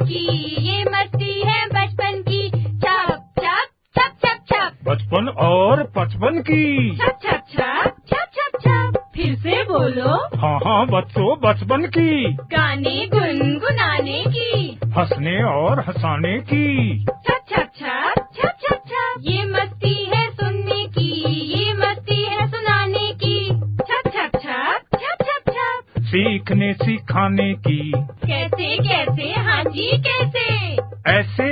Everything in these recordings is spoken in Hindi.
की, ये मस्ती है बचपन की। छप छप छप छप छप, बचपन और पचपन की। छप छप छप छप छप छप। फिर से बोलो। हाँ हाँ बच्चों, बचपन की। गाने गुनगुनाने की, हंसने और हंसाने की। छप छप छप छप छप छप। ये मस्ती है सुनने की, ये मस्ती है सुनाने की। छप छप छप छप छप छप। सीखने सिखाने की। कैसे कैसे, हाँ जी कैसे। ऐसे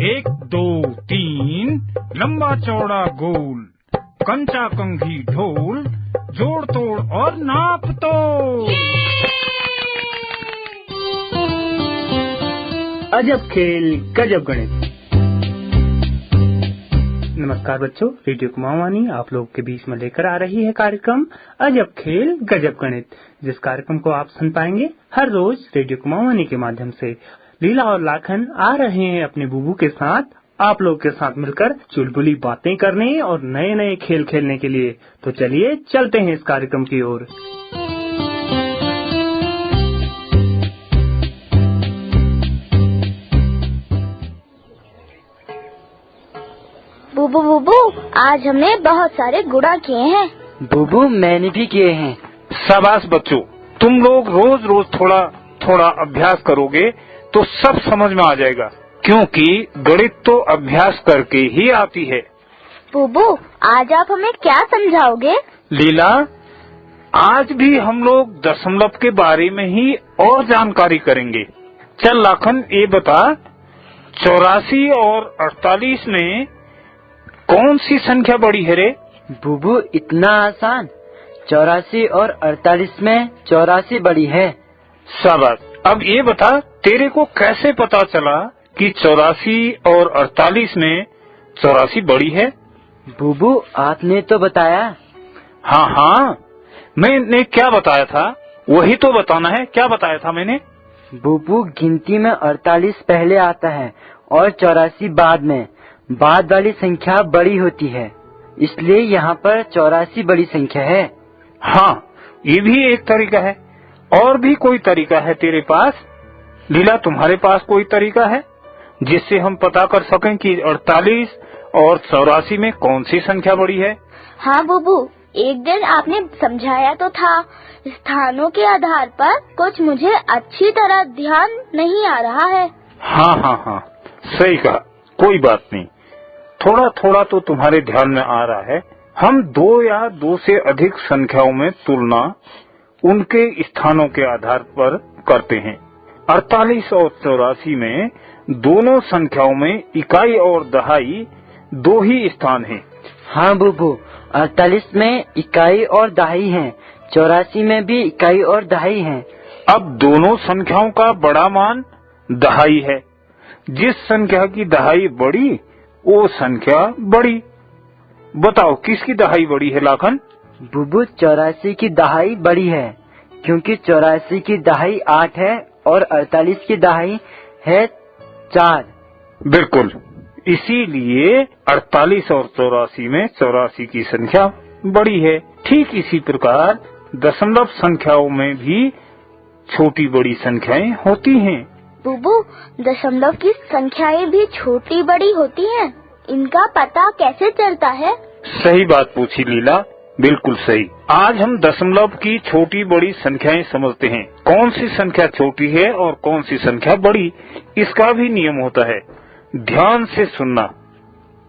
1 2 3 लंबा चौड़ा गोल, कंचा कंघी ढोल, जोड़ तोड़ और नाप तोड़। अजब खेल गजब गणित। नमस्कार बच्चों, रेडियो कुमाऊनी आप लोग के बीच में लेकर आ रही है कार्यक्रम अजब खेल गजब गणित, जिस कार्यक्रम को आप सुन पाएंगे हर रोज रेडियो कुमाऊनी के माध्यम से। लीला और लाखन आ रहे हैं अपने बुबू के साथ आप लोग के साथ मिलकर चुलबुली बातें करने और नए नए खेल खेलने के लिए। तो चलिए चलते हैं इस कार्यक्रम की ओर। बुबू बुबू, आज हमने बहुत सारे गुणा किए हैं। बुबू मैंने भी किए हैं। शाबाश बच्चों, तुम लोग रोज रोज थोड़ा थोड़ा अभ्यास करोगे तो सब समझ में आ जाएगा, क्योंकि गणित तो अभ्यास करके ही आती है। बुबू, आज आप हमें क्या समझाओगे? लीला, आज भी हम लोग दशमलव के बारे में ही और जानकारी करेंगे। चल लाखन, ये बता 84 और 48 में कौन सी संख्या बड़ी है रे? बुबू इतना आसान, 84 और 48 में 84 बड़ी है। शाबाश। अब ये बता, तेरे को कैसे पता चला कि 84 और 48 में 84 बड़ी है? बुबू आपने तो बताया। हाँ हाँ, मैंने क्या बताया था वही तो बताना है। क्या बताया था मैंने? बुबू गिनती में 48 पहले आता है और 84 बाद में। बाद वाली संख्या बड़ी होती है, इसलिए यहाँ पर 84 बड़ी संख्या है। हाँ, ये भी एक तरीका है। और भी कोई तरीका है तेरे पास? लीला, तुम्हारे पास कोई तरीका है जिससे हम पता कर सकें कि 48 और 84 में कौन सी संख्या बड़ी है? हाँ बुबू, एक दिन आपने समझाया तो था। स्थानों के आधार पर कुछ मुझे अच्छी तरह ध्यान नहीं आ रहा है। हाँ हाँ हाँ, सही कहा। कोई बात नहीं, थोड़ा थोड़ा तो तुम्हारे ध्यान में आ रहा है। हम 2 या 2 से अधिक संख्याओं में तुलना उनके स्थानों के आधार पर करते हैं। 48 और 84 में दोनों संख्याओं में इकाई और दहाई 2 ही स्थान हैं। हाँ बुबू, 48 में इकाई और दहाई है, 84 में भी इकाई और दहाई है। अब दोनों संख्याओं का बड़ा मान दहाई है। जिस संख्या की दहाई बड़ी वो संख्या बड़ी। बताओ किसकी दहाई बड़ी है लाखन? बुबू 84 की दहाई बड़ी है, क्योंकि 84 की दहाई 8 है और 48 की दहाई है 4। बिल्कुल, इसीलिए 48 और 84 में 84 की संख्या बड़ी है। ठीक इसी प्रकार दशमलव संख्याओं में भी छोटी बड़ी संख्याएं होती हैं। बुबू, दशमलव की संख्याएं भी छोटी बड़ी होती हैं। इनका पता कैसे चलता है? सही बात पूछी लीला, बिल्कुल सही। आज हम दशमलव की छोटी बड़ी संख्याएं समझते हैं। कौन सी संख्या छोटी है और कौन सी संख्या बड़ी, इसका भी नियम होता है। ध्यान से सुनना,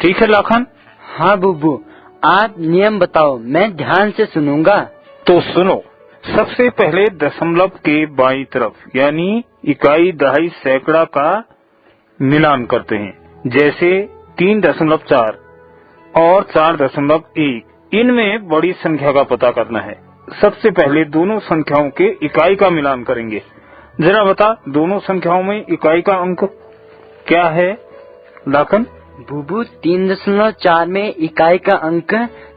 ठीक है लाखन? हाँ बुबू, आप नियम बताओ, मैं ध्यान से सुनूंगा। तो सुनो। सबसे पहले दशमलव के बाईं तरफ यानी इकाई दहाई सैकड़ा का मिलान करते हैं। जैसे 3.4 और 4.1, इनमें बड़ी संख्या का पता करना है। सबसे पहले दोनों संख्याओं के इकाई का मिलान करेंगे। जरा बता, दोनों संख्याओं में इकाई का अंक क्या है लाखन? बुबू 3.4 में इकाई का अंक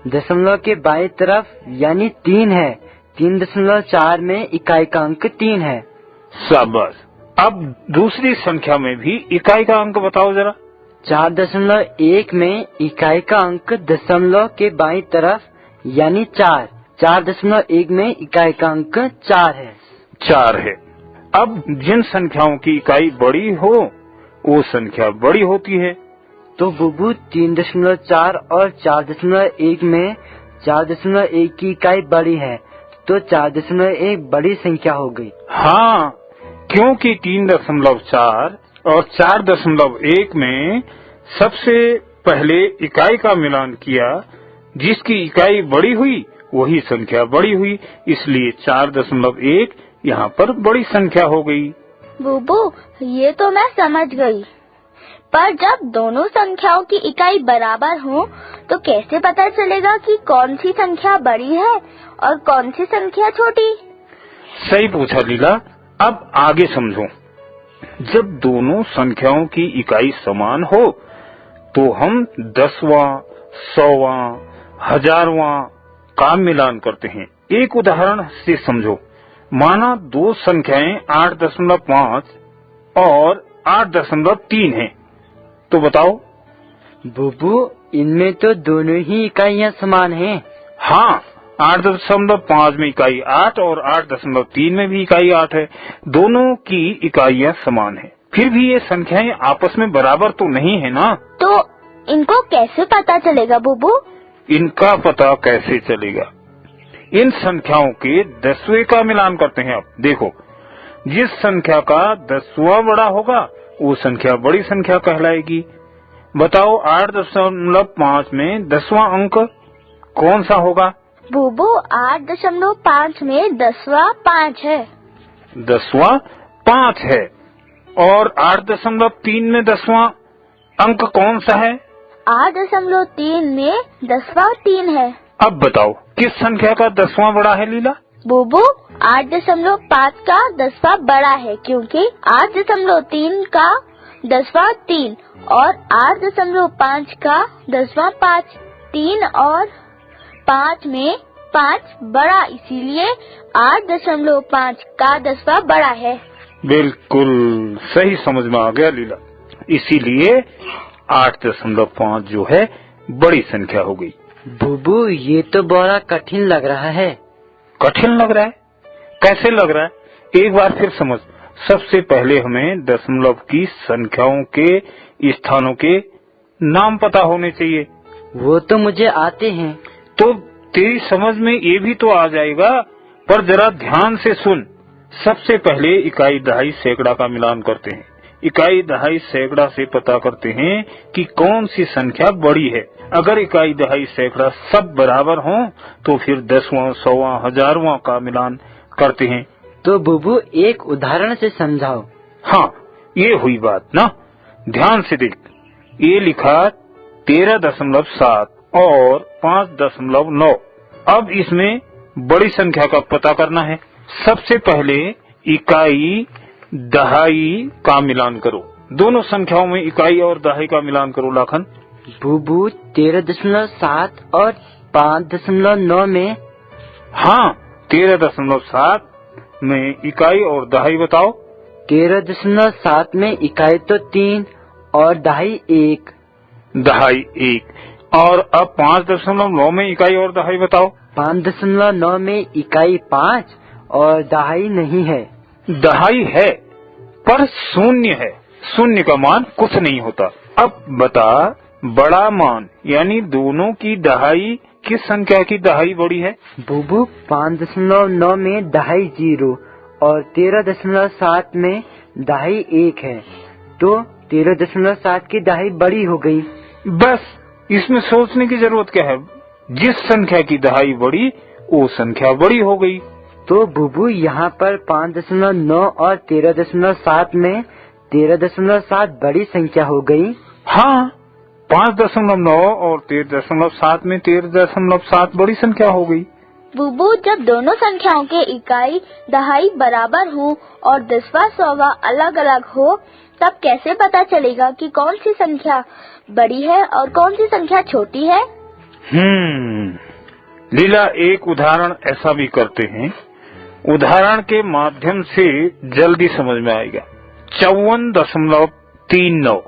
दशमलव के बाईं तरफ यानी 3 है। 3.4 में इकाई का अंक 3 है। शाबाश। अब दूसरी संख्या में भी इकाई का अंक बताओ जरा। 4.1 में इकाई का अंक दशमलव के बाईं तरफ यानी 4। 4.1 में इकाई का अंक 4 है। 4 है। अब जिन संख्याओं की इकाई बड़ी हो वो संख्या बड़ी होती है। तो बुबू 3.4 और 4.1 में 4.1 की इकाई बड़ी है, तो 4.1 बड़ी संख्या हो गई। हाँ, क्योंकि 3.4 और 4.1 में सबसे पहले इकाई का मिलान किया, जिसकी इकाई बड़ी हुई वही संख्या बड़ी हुई, इसलिए 4.1 यहाँ पर बड़ी संख्या हो गई। बुबू ये तो मैं समझ गई, पर जब दोनों संख्याओं की इकाई बराबर हो तो कैसे पता चलेगा कि कौन सी संख्या बड़ी है और कौन सी संख्या छोटी? सही पूछा लीला। अब आगे समझो। जब दोनों संख्याओं की इकाई समान हो तो हम 10वां, 100वां, 1000वां का मिलान करते हैं। एक उदाहरण से समझो। माना दो संख्याएं 8.5 और 8.3 हैं, तो बताओ। बुबू इनमें तो दोनों ही इकाइयाँ समान हैं। हाँ, 8.5 में इकाई 8 और 8.3 में भी इकाई 8 है। दोनों की इकाइयाँ समान है, फिर भी ये संख्याएं आपस में बराबर तो नहीं है ना। तो इनको कैसे पता चलेगा बुबू? इनका पता कैसे चलेगा? इन संख्याओं के 10वें का मिलान करते हैं। अब देखो, जिस संख्या का 10वां बड़ा होगा वो संख्या बड़ी संख्या कहलाएगी। बताओ 8.5 में 10वां अंक कौन सा होगा? बुबू 8.5 में 10वां 5 है। 10वां 5 है। और 8.3 में 10वां अंक कौन सा है? 8.3 में 10वां 3 है। अब बताओ किस संख्या का 10वां बड़ा है लीला? बुबू 8.5 का 10वां बड़ा है, क्योंकि 8.3 का 10वां 3 और 8.5 का 10वां 5। 3 और 5 में 5 बड़ा, इसीलिए 8.5 का 10वां बड़ा है। बिल्कुल सही समझ में आ गया लीला। इसीलिए 8.5 जो है बड़ी संख्या हो गई। बुबू ये तो बड़ा कठिन लग रहा है। कठिन लग रहा है? कैसे लग रहा है? एक बार फिर समझ। सबसे पहले हमें दशमलव की संख्याओं के स्थानों के नाम पता होने चाहिए। वो तो मुझे आते हैं। तो तेरी समझ में ये भी तो आ जाएगा, पर जरा ध्यान से सुन। सबसे पहले इकाई, दहाई, सैकड़ा का मिलान करते हैं। इकाई, दहाई, सैकड़ा से पता करते हैं कि कौन सी संख्या बड़ी है। अगर इकाई, दहाई, सैकड़ा सब बराबर हों तो फिर 10वां, 100वां, 1000वां का मिलान करते हैं। तो बुबू एक उदाहरण से समझाओ। हाँ, ये हुई बात ना। ध्यान से देख, ये लिखा 13.7 और 5.9। अब इसमें बड़ी संख्या का पता करना है। सबसे पहले इकाई, दहाई का मिलान करो। दोनों संख्याओं में इकाई और दहाई का मिलान करो लाखन। बुबू 13.7 और 5.9 में। हाँ, 13.7 में इकाई और दहाई बताओ। 13.7 में इकाई तो 3 और दहाई 1। दहाई 1। और अब 5.9 में इकाई और दहाई बताओ। 5.9 में इकाई 5 और दहाई नहीं है। दहाई है पर शून्य है। शून्य का मान कुछ नहीं होता। अब बता, बड़ा मान यानी दोनों की दहाई किस संख्या की दहाई बड़ी है? बुबू 5.9 में दहाई 0 और 13.7 में दहाई 1 है, तो 13.7 की दहाई बड़ी हो गई। बस इसमें सोचने की जरूरत क्या है? जिस संख्या की दहाई बड़ी वो संख्या बड़ी हो गई। तो बुबू यहाँ पर 5.9 और 13.7 में 13.7 बड़ी संख्या हो गई। हाँ, 5.9 और 13.7 में 13.7 बड़ी संख्या हो गई। बुबू जब दोनों संख्याओं के इकाई, दहाई बराबर हो और 10वां 100वां अलग अलग हो, तब कैसे पता चलेगा कि कौन सी संख्या बड़ी है और कौन सी संख्या छोटी है? लीला, एक उदाहरण ऐसा भी करते हैं। उदाहरण के माध्यम से जल्दी समझ में आएगा। 54.39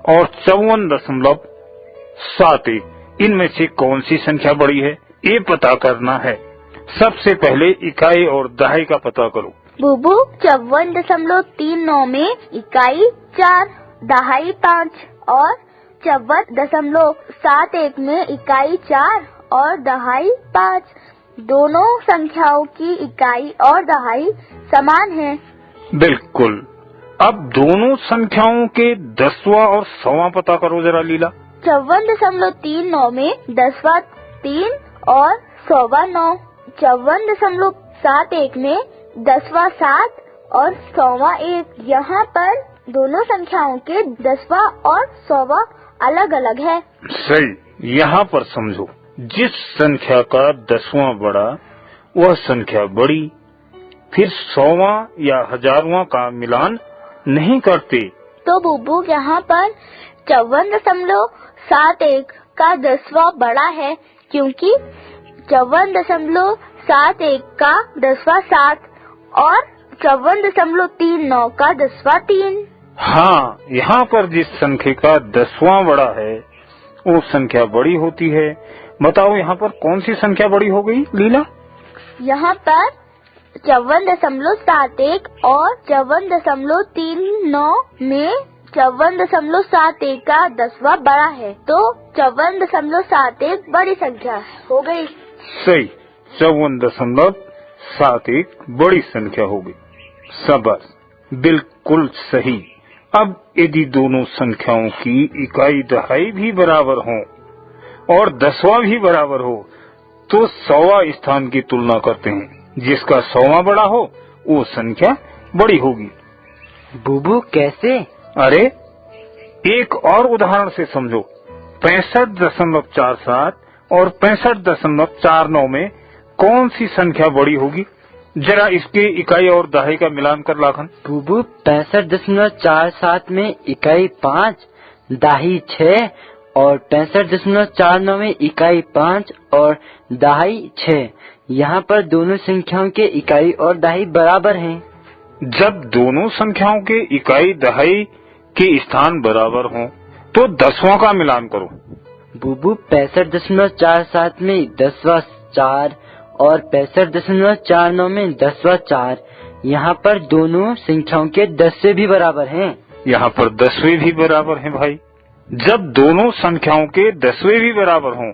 और 54.71, इनमें से कौन सी संख्या बड़ी है ये पता करना है। सबसे पहले इकाई और दहाई का पता करो। बुबू 54.39 में इकाई 4, दहाई 5 और 54.71 में इकाई 4 और दहाई 5। दोनों संख्याओं की इकाई और दहाई समान है। बिल्कुल। अब दोनों संख्याओं के 10वां और 100वां पता करो जरा लीला। 54.39 में 10वां 3 और 100वां 9। 54.71 में 10वां 7 और 100वां 1। यहाँ पर दोनों संख्याओं के 10वां और 100वां अलग अलग है। सही। यहाँ पर समझो, जिस संख्या का 10वां बड़ा वह संख्या बड़ी, फिर 100वां या 1000वां का मिलान नहीं करते। तो बुबू यहाँ पर 54.71 का 10वां बड़ा है, क्योंकि 54.71 का 10वां 7 और 54.39 का 10वां 3। हाँ, यहाँ पर जिस संख्या का 10वां बड़ा है वो संख्या बड़ी होती है। बताओ यहाँ पर कौन सी संख्या बड़ी हो गई लीला? यहाँ पर 54.71 और 54.39 में 54.71 का 10वां बड़ा है, तो 54.71 बड़ी संख्या हो गई। सही। 54.71 बड़ी संख्या हो गई। शाबाश, बिल्कुल सही। अब यदि दोनों संख्याओं की इकाई दहाई भी बराबर हो और 10वां भी बराबर हो तो 100वां स्थान की तुलना करते हैं। जिसका 100वां बड़ा हो वो संख्या बड़ी होगी। बुबू कैसे? अरे एक और उदाहरण से समझो। 65.47 और 65.49 में कौन सी संख्या बड़ी होगी? जरा इसके इकाई और दहाई का मिलान कर लाखन। बुबू 65.47 में इकाई 5, दहाई 6 और 65.49 में इकाई 5 और दहाई 6। यहाँ पर दोनों संख्याओं के इकाई और दहाई बराबर हैं। जब दोनों संख्याओं के इकाई दहाई के स्थान बराबर हों तो 10वां का मिलान करो। बुबू 65.47 में 10वां 4 और 65.49 में 10वां 4। यहाँ पर दोनों संख्याओं के 10वें भी बराबर हैं। यहाँ पर 10वें भी बराबर हैं भाई। जब दोनों संख्याओं के 10वें भी बराबर हों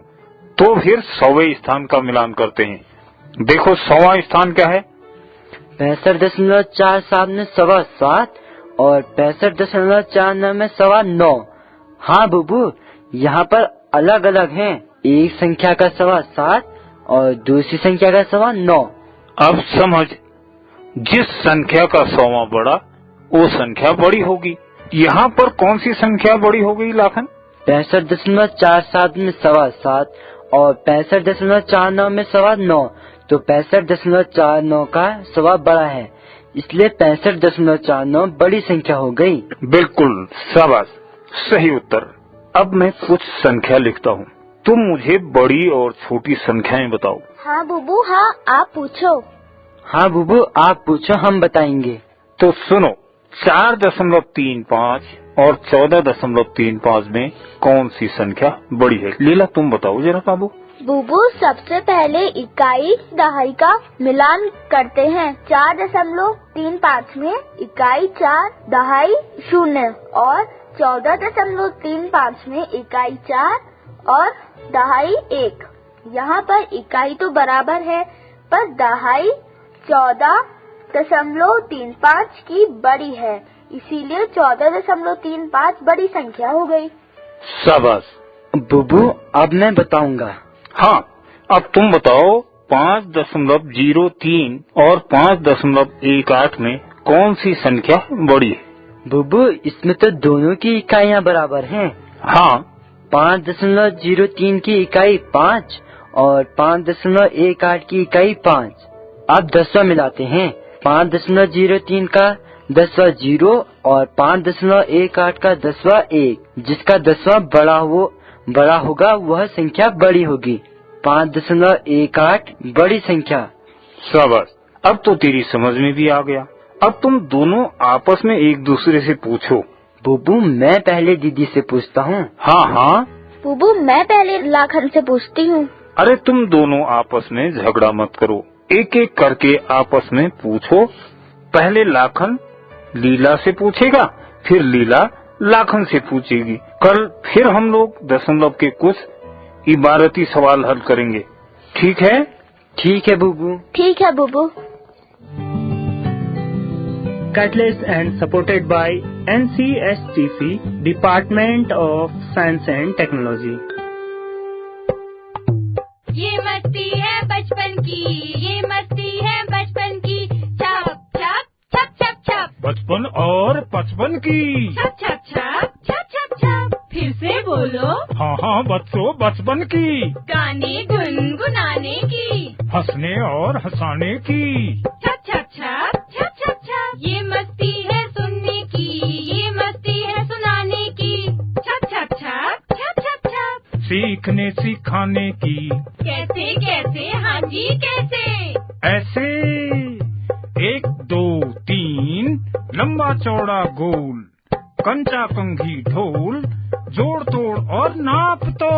तो फिर 100वें स्थान का मिलान करते हैं। देखो 100वां स्थान क्या है? 65.47 में 7.25 और 65.49 में 9.25। हाँ बुबू, यहाँ पर अलग अलग हैं। एक संख्या का 7.25 और दूसरी संख्या का 9.25। अब समझ, जिस संख्या का 100वां बड़ा वो संख्या बड़ी होगी। यहाँ पर कौन सी संख्या बड़ी हो गई लाखन? 65.47 में 7.25 और 65.49 में 9.25। तो 65.49 का 100वां बड़ा है, इसलिए 65.49 बड़ी संख्या हो गई। बिल्कुल, शाबाश, सही उत्तर। अब मैं कुछ संख्या लिखता हूँ, तुम मुझे बड़ी और छोटी संख्याएं बताओ। हाँ बुबू, हाँ आप पूछो। हाँ बुबू, आप पूछो, हम बताएंगे। तो सुनो, 4.35 और 14.35 में कौन सी संख्या बड़ी है? लीला तुम बताओ जरा बाबू। बुबू सबसे पहले इकाई दहाई का मिलान करते हैं। 4.35 में इकाई 4, दहाई 0 और 14.35 में इकाई 4 और दहाई 1। यहाँ पर इकाई तो बराबर है पर दहाई 14.35 की बड़ी है, इसीलिए 14.35 बड़ी संख्या हो गई। शाबाश। बुबू अब मैं बताऊंगा। हाँ, अब तुम बताओ 5.03 और 5.18 में कौन सी संख्या बड़ी है? बुबू इसमें तो दोनों की इकाइयाँ बराबर हैं। हाँ, 5.03 की इकाई 5 और 5.18 की इकाई 5। अब 10वां मिलाते हैं। 5.03 का 10वां 0 और 5.18 का 10वां 1। जिसका 10वां बड़ा होगा वह संख्या बड़ी होगी। 5.18 बड़ी संख्या। शाबाश, अब तो तेरी समझ में भी आ गया। अब तुम दोनों आपस में एक दूसरे से पूछो। बुबू मैं पहले दीदी से पूछता हूँ। हाँ हाँ। बुबू मैं पहले लाखन से पूछती हूँ। अरे तुम दोनों आपस में झगड़ा मत करो, एक एक करके आपस में पूछो। पहले लाखन लीला से पूछेगा, फिर लीला लाखन से पूछेगी। कल फिर हम लोग दशमलव के कुछ इबारती सवाल हल करेंगे, ठीक है? ठीक है बुबू। ठीक है बुबू। Catalyst and supported by NCSTC, Department of Science and Technology. ये मस्ती है बचपन की, ये मस्ती है बचपन की। छप छप छप छप छप, बचपन और पचपन की। छप छप छप छप छप छप। फिर से बोलो। हाँ हाँ बच्चों, बचपन की। गाने गुनगुनाने की, हंसने और हंसाने की। छप छप छप छप छप छप। ये मस्ती है सुनने की, ये मस्ती है सुनाने की। छप छप छप छप छप छप। सीखने सिखाने की। कैसे कैसे, हाँ जी कैसे? ऐसे 1 2 3 लंबा चौड़ा गोल, कंचा कंघी ढोल, जोड़ तोड़ और नाप तो।